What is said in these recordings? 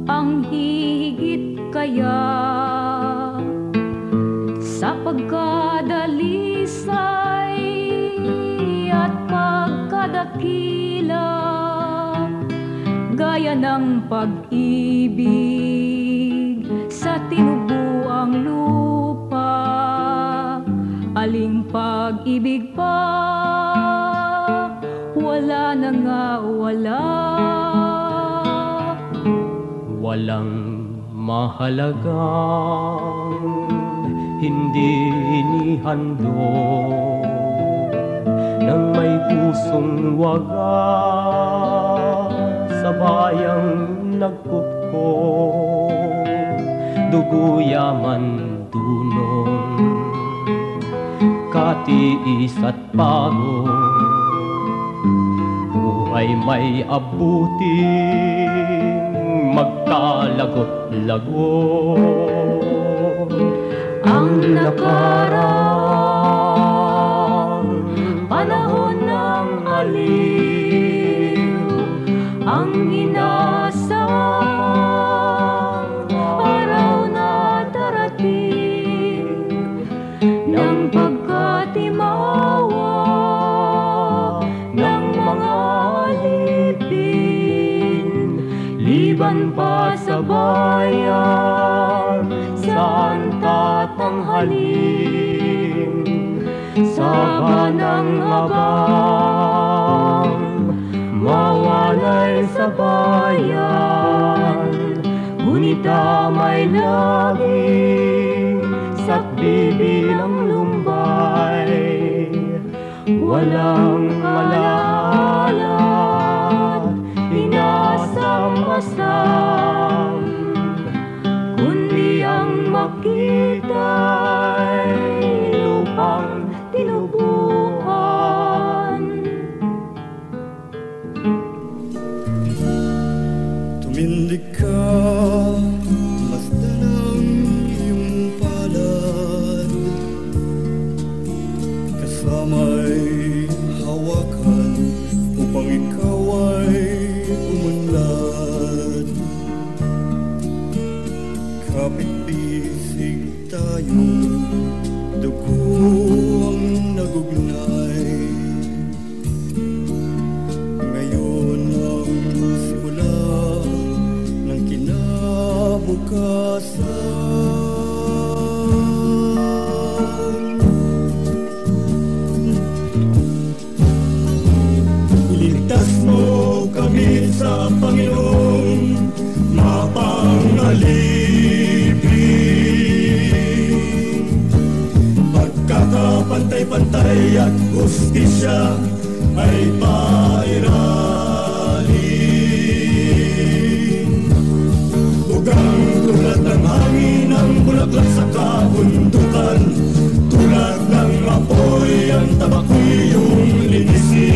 ang higit kaya sa pagkadalisay at pagkadakila, gaya ng pag-ibig sa tinubuang lupa. Aling pag-ibig pa, wala na nga wala. Walang mahalagang hindi inihandog ng may pusong wagas sa bayang nagkutkong, dugo, yaman, dunong, katiis at pagod, buhay may abuting magkalagot-lagot. Ang nakarang panahon ng aliw, ang inasang araw na darating ng pagkatimawa ng mga alipin, liban pa sa bayan saan tatanghalin, sabanang abang mawalay sa bayan, ngunit may laging sakbibilang lumbay, walang alaala, inasam-asam, kundi ang makita'y lupang tinubuhan. Tumindig ka, masdan ang iyong palad, kasama'y hawakan upang ikaw ay umunlad. Kapit-bisig tayo, dugo ang nagugnay. Ngayon ang simula ng kinabukasan. Iligtas mo kami sa Panginoon, mapangalipin. Pagkakapantay-pantay at hustisya ay pairalin. Bugang tulad ng hangin ang bulaklak sa kabundukan, tulad ng apoy ang tabako'y iyong linisin.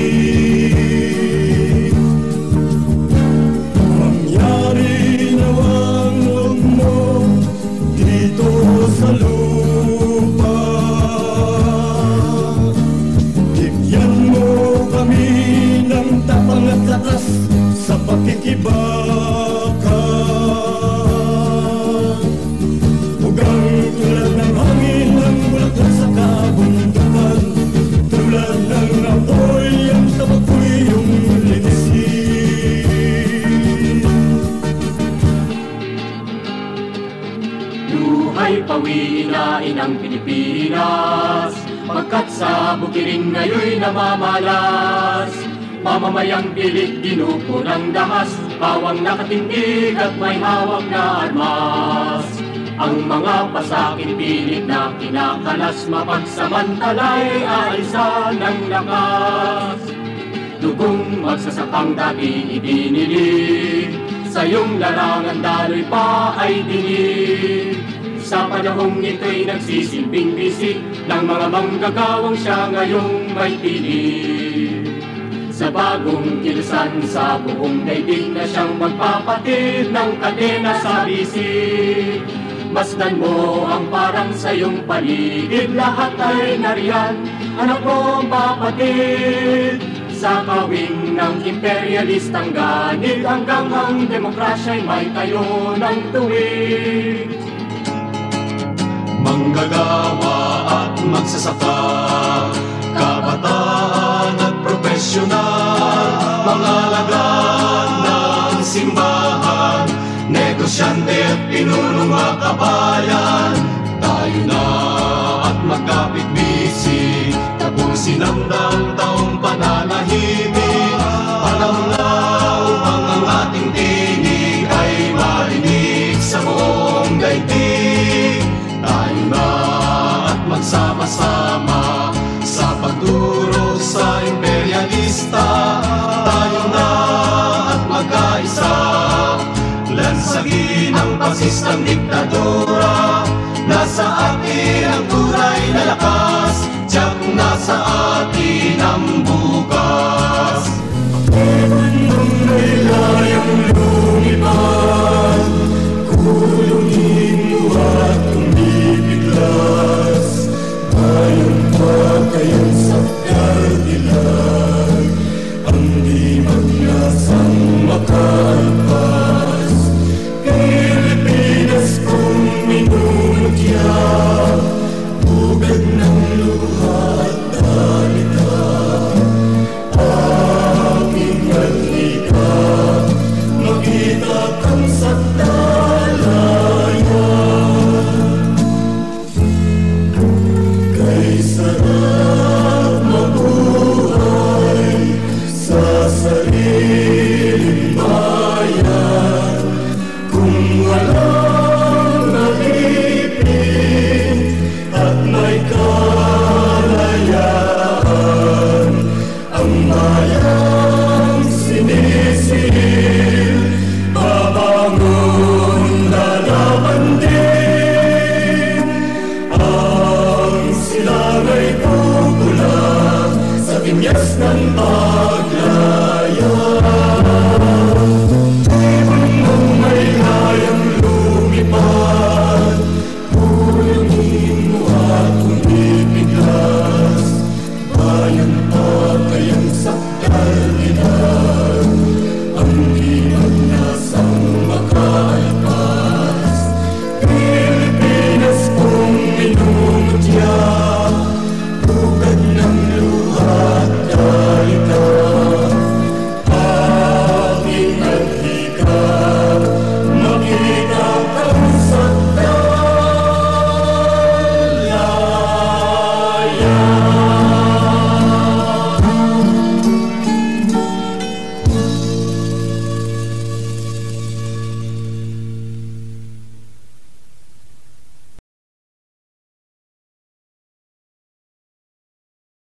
Mangyari nawang huwag mo dito sa lupa, bigyan mo kami ng tapang at lakas sa pakikibaka. Bugang tulad ng hangin ang bulaklak sa kabundukan, tulad ng apoy ang tabako'y iyong linisin. Luhay pawiin na inang Pilipinas, pagkat sa bukiring ngayon namamalas. Mamamayang pilit ginupo ng dahas, bawang nakatindig at may hawak na armas. Ang mga pasakin pilit na kinakalas, mapagsamantalay alisan ng lakas. Dugong magsasakang dati ibinilig, sa iyong larangan daloy pa ay dinig. Sa panahong ito'y nagsisilbing bisig ng mga manggagawang siya ngayong may pinig. Sa bagong kilusan sa buong daigdig na siyang magpapatid ng kadena sa bisig. Masdan mo ang parang sa iyong paligid, lahat ay nariyan, anak kong papatid. sa kawing ng imperialistang ganit, hanggang ang demokrasya'y may tayo ng tuwid. Manggagawa at magsasaka, kabataan at profesional, mga alagad ng simbahan, negosyante at pinunong makabayan. Tayo na at magkapit-bisig, tapusin ang taong pananahimik. Panahon na upang ang ating tinig ay marinig sa buong daigdig. Tayo na at magsama-sama sa pagduro sa imperialista. Tayo na at magkaisa, lansagin ang pasistang diktadura. Nasa atin ang tunay na lakas, tiyak nasa atin ang bukas.